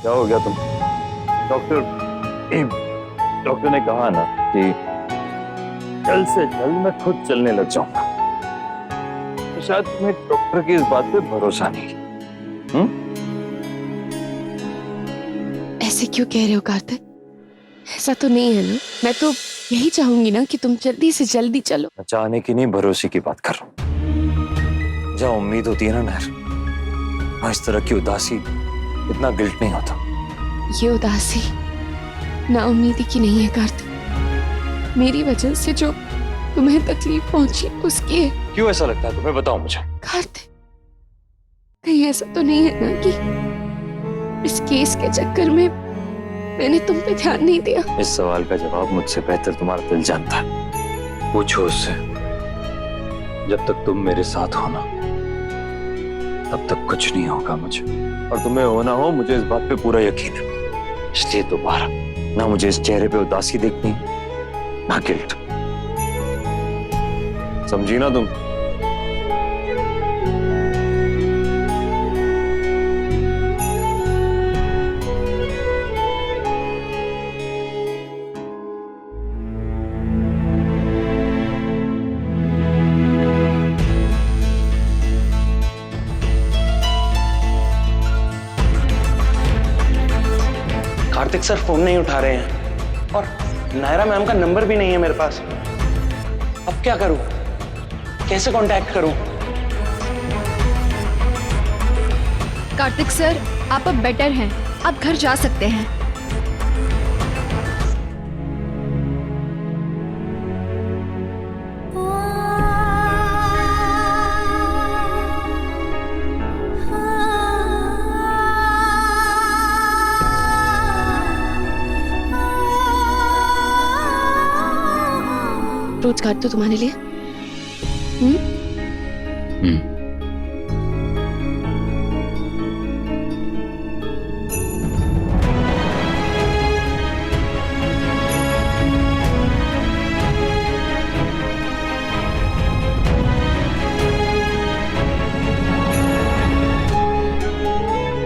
क्या हो गया तुम? डॉक्टर ने कहा ना कि जल्द से जल्द मैं खुद चलने लग जाऊंगा। तो शायद तुम्हें डॉक्टर की इस बात पे भरोसा नहीं। ऐसे क्यों कह रहे हो कार्तिक? ऐसा तो नहीं है ना। मैं तो यही चाहूंगी ना कि तुम जल्दी से जल्दी चलो। मैं चाहने की नहीं, भरोसे की बात कर रहा हूँ। जहाँ उम्मीद होती है ना नहर, वहाँ इस तरह की उदासी, इतना गिल्ट नहीं होता। ये उदासी ना उम्मीदी की नहीं है कार्तिक। मेरी वजह से जो तुम्हें तकलीफ पहुंची उसकी है। क्यों ऐसा लगता है तुम्हें? बताओ मुझे। कार्तिक, कहीं ऐसा तो नहीं है ना कि इस केस के चक्कर में मैंने तुम पे ध्यान नहीं दिया? इस सवाल का जवाब मुझसे बेहतर तुम्हारा दिल जानता है। पूछो उससे। जब तक तुम मेरे साथ हो ना, तब तक कुछ नहीं होगा मुझे। और तुम्हें हो ना हो, मुझे इस बात पे पूरा यकीन है। इसलिए दोबारा ना मुझे इस चेहरे पे उदासी देखनी, ना गिल्ट। समझी ना तुम? कार्तिक सर फोन नहीं उठा रहे हैं और नायरा मैम का नंबर भी नहीं है मेरे पास। अब क्या करूं? कैसे कांटेक्ट करूं? कार्तिक सर, आप अब बेटर हैं, आप घर जा सकते हैं। रोज काट दो तुम्हारे लिए।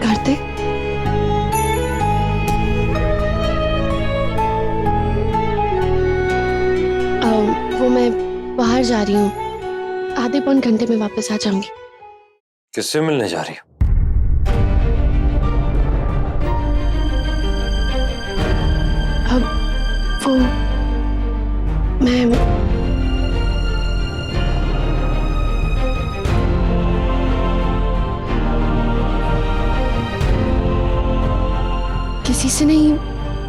कार्तिक, वो मैं बाहर जा रही हूँ। आधे पौन घंटे में वापस आ जाऊंगी। किससे मिलने जा रही हो? अब वो मैं किसी से नहीं,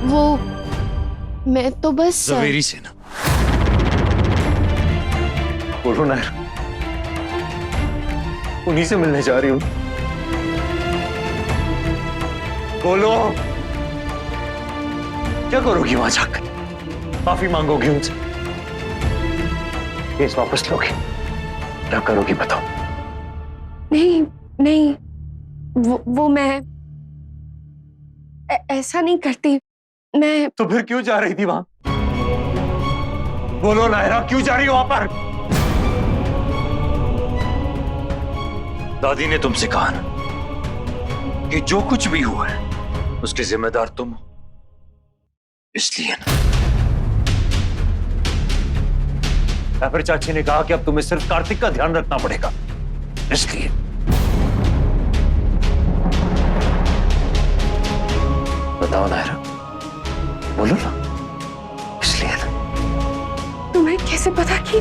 वो मैं तो बस जवेरी से ना। बोलो नायर, उन्हीं से मिलने जा रही हूँ। बोलो, क्या करोगी वहां जाकर? माफी मांगोगी उनसे? केस वापस लोगी? क्या करोगी बताओ? नहीं नहीं, वो मैं ऐसा नहीं करती। मैं तो फिर क्यों जा रही थी वहां? बोलो नायरा, क्यों जा रही हो वहां पर? दादी ने तुमसे कहा ना कि जो कुछ भी हुआ है उसके जिम्मेदार तुम हो, इसलिए ना। या फिर चाची ने कहा कि अब तुम्हें सिर्फ कार्तिक का ध्यान रखना पड़ेगा, इसलिए। बताओ नायरा, बोलो ना, इसलिए ना। तुम्हें कैसे पता कि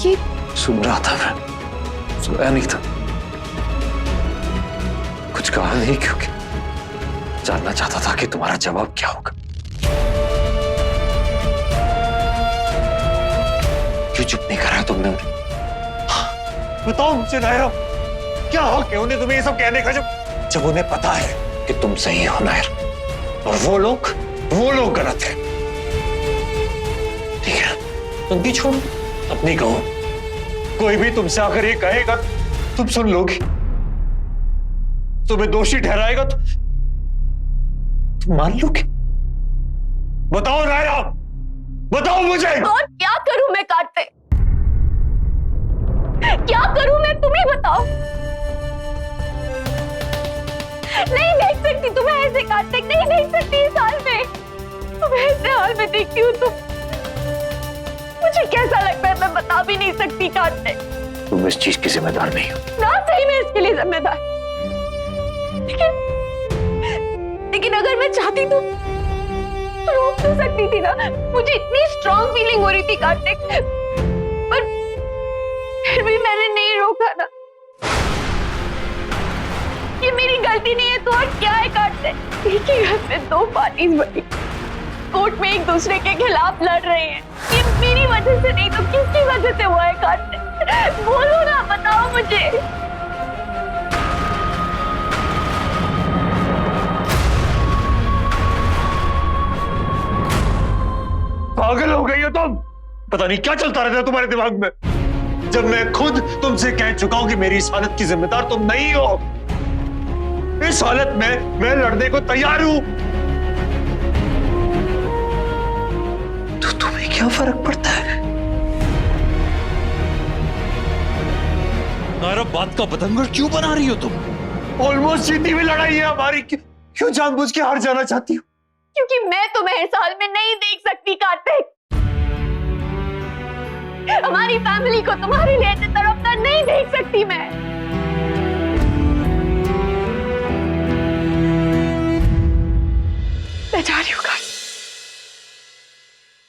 ये? सुन रहा था मैं, सोया नहीं था। कुछ कहा नहीं क्योंकि जानना चाहता था कि तुम्हारा जवाब क्या होगा। क्यों चुप नहीं करा तुमने? बताओ मुझे नायरा, क्या हक है उन्हें तुम्हें ये सब कहने का जब उन्हें पता है कि तुम सही हो नायर, और वो लोग गलत है। ठीक है, उनकी छोड़ो, अपनी कहो। कोई भी तुमसे आकर ये कहेगा तुम सुन लोगी, तुम्हें दोषी ठहराएगा तो तुम मान लोगे? बताओ नायरा, बताओ मुझे। और क्या करूं मैं कार्तिक? क्या करूं मैं, तुम ही बताओ। नहीं देख सकती तुम्हें ऐसे देखती हूँ तो मुझे कैसा लगता है मैं बता भी नहीं सकती कार्तिक। तुम इस चीज की जिम्मेदार नहीं हो। ना सही में इसके लिए जिम्मेदार, लेकिन अगर मैं चाहती तो रोक तो सकती थी ना। मुझे इतनी स्ट्रॉन्ग फीलिंग हो रही थी कार्तिक, पर फिर भी मैंने नहीं रोका ना। ये मेरी गलती नहीं है तो और क्या है कार्तिक? एक ही घर में दो पार्टीज बनी, कोर्ट में एक दूसरे के खिलाफ लड़ रहे हैं। ये मेरी वजह से नहीं तो किसकी वजह से हुआ है कार्तिक? बोलो ना, बताओ मुझे। पागल हो गई हो तुम? पता नहीं क्या चलता रहता है तुम्हारे दिमाग में, जब मैं खुद तुमसे कह चुका हूं कि मेरी इस हालत की जिम्मेदार तुम नहीं हो। इस हालत में मैं लड़ने को तैयार हूं। तो तुम्हें क्या फर्क पड़ता है? नायरा, बात का बतंगड़ क्यों बना रही हो तुम? ऑलमोस्ट जीती हुई लड़ाई है हमारी, क्यों जानबूझ के हार जाना चाहती हो? क्योंकि मैं तुम्हें इस हाल में नहीं देख सकती कार्तिक। हमारी फैमिली को तुम्हारे लिए तरफदार नहीं देख सकती मैं। जा रही हूँ कार्तिक,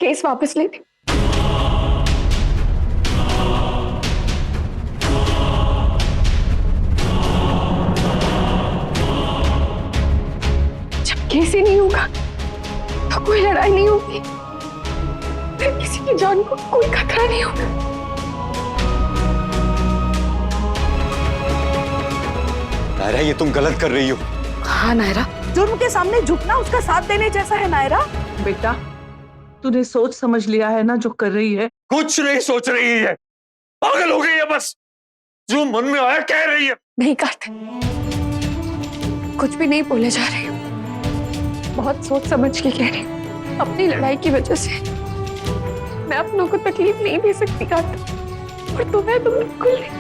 केस वापस ले ली। जब केस ही नहीं होगा तो कोई लड़ाई नहीं होगी, फिर किसी की जान को कोई खतरा नहीं होगा। नायरा, ये तुम गलत कर रही हो। हाँ नायरा, जुर्म के सामने झुकना उसका साथ देने जैसा है। नायरा बेटा, तूने सोच समझ लिया है ना जो कर रही है? कुछ नहीं सोच रही है, पागल हो गई है, बस जो मन में आया कह रही है। नहीं कार्तिक, कुछ भी नहीं बोले जा रही हूँ, बहुत सोच समझ के कह रही हूँ। अपनी लड़ाई की वजह से मैं अपनों को तकलीफ नहीं दे सकती कार्तिक, और तुम्हें तो बिल्कुल नहीं,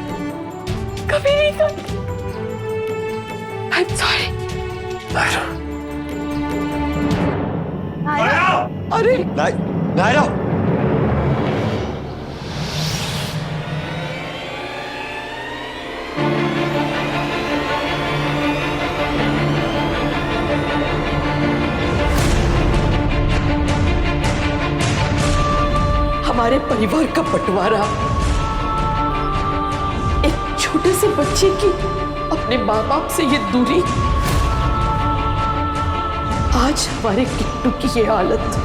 कभी नहीं कार्तिक। I'm sorry। नायरा, अरे नायरा, हमारे परिवार का बंटवारा, एक छोटे से बच्चे की अपने माँ बाप से ये दूरी, आज हमारे किट्टू की ये हालत,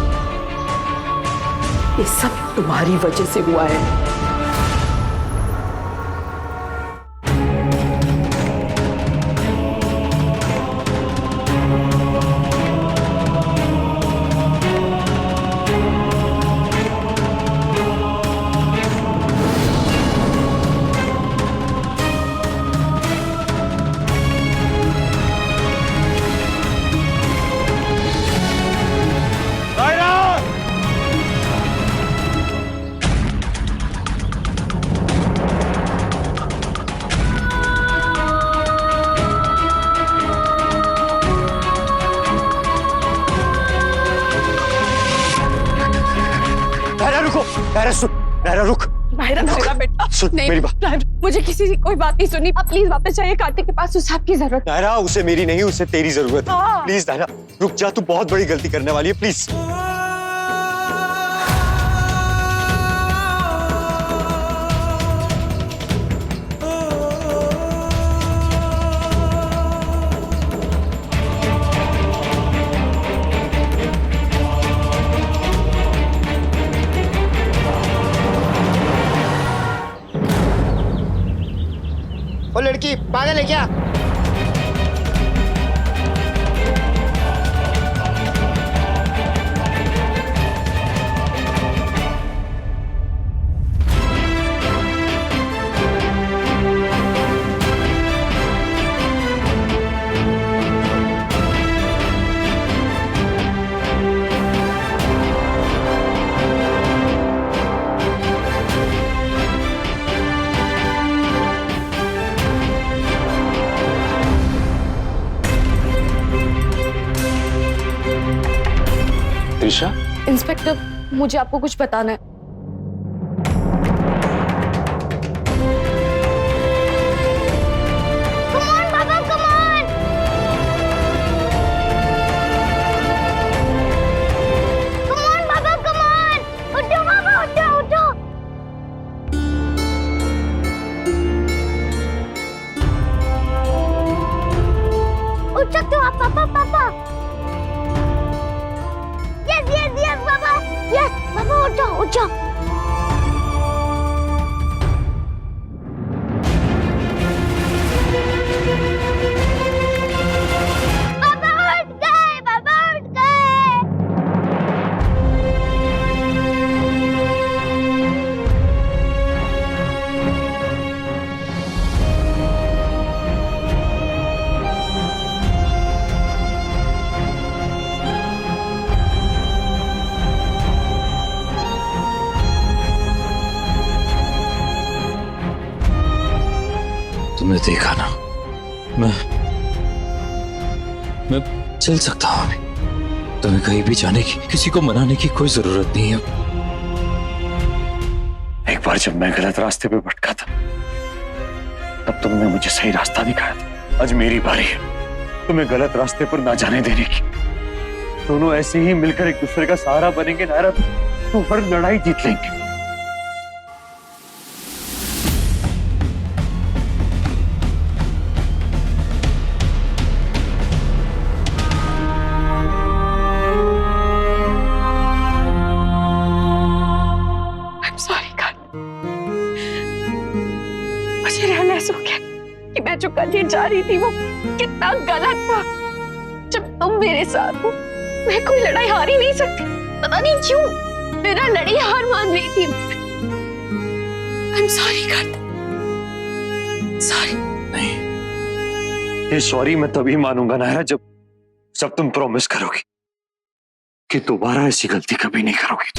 ये सब तुम्हारी वजह से हुआ है। नायरा रुक। नायरा बेटा, सुन नहीं, मेरी बात। मुझे किसी की कोई बात नहीं सुननी। आप प्लीज वापस जाइए, कार्तिक के पास उस आपकी जरूरत। नायरा, उसे मेरी नहीं, उसे तेरी जरूरत है। हाँ। प्लीज नायरा रुक जा, तू बहुत बड़ी गलती करने वाली है, प्लीज। वो लड़की पागल है क्या? त्रिशा, इंस्पेक्टर, मुझे आपको कुछ बताना है। तुमने देखा ना, मैं चल सकता हूं अभी। तुम्हें कहीं भी जाने की, किसी को मनाने की कोई जरूरत नहीं है। एक बार जब मैं गलत रास्ते पे भटका था, तब तुमने मुझे सही रास्ता दिखाया था। आज मेरी बारी है तुम्हें गलत रास्ते पर ना जाने देने की। दोनों ऐसे ही मिलकर एक दूसरे का सहारा बनेंगे नायरा, तो हर लड़ाई जीत लेंगे। मुझे रियलाइज हो गया कि मैं जो करने जा रही थी वो कितना गलत था। जब तुम मेरे साथ हो, मैं कोई लड़ाई हार ही नहीं सकती। पता नहीं क्यों मेरा लड़ाई हार मान रही थी। I'm sorry Kartik, sorry. नहीं, ये सॉरी मैं तभी मानूंगा नायरा जब तुम प्रॉमिस करोगी कि दोबारा ऐसी गलती कभी नहीं करोगी।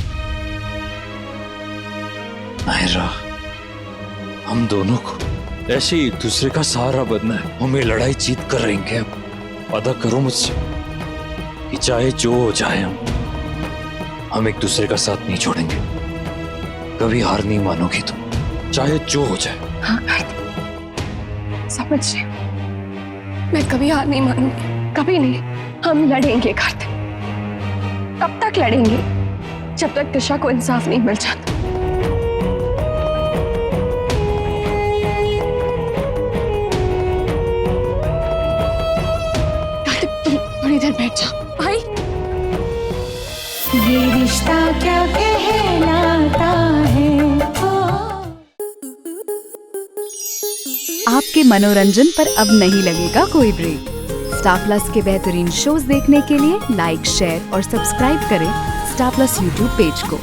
नायरा, हम दोनों को ऐसे ही एक दूसरे का सहारा बनना है। हमें लड़ाई जीत कर रहेंगे। अब वादा करो मुझसे कि चाहे जो हो जाए हम एक दूसरे का साथ नहीं छोड़ेंगे। कभी हार नहीं मानोगी तुम, चाहे जो हो जाए। हाँ कार्तिक, समझ रही हूँ। मैं कभी हार नहीं मानूंगी, कभी नहीं। हम लड़ेंगे कार्तिक। कब तक लड़ेंगे? जब तक दिशा को इंसाफ नहीं मिल जाता। थोड़ी देर बैठ जा भाई। ये रिश्ता क्या कहलाता है। आपके मनोरंजन पर अब नहीं लगेगा कोई ब्रेक। स्टार प्लस के बेहतरीन शोज देखने के लिए लाइक, शेयर और सब्सक्राइब करें स्टार प्लस यूट्यूब पेज को।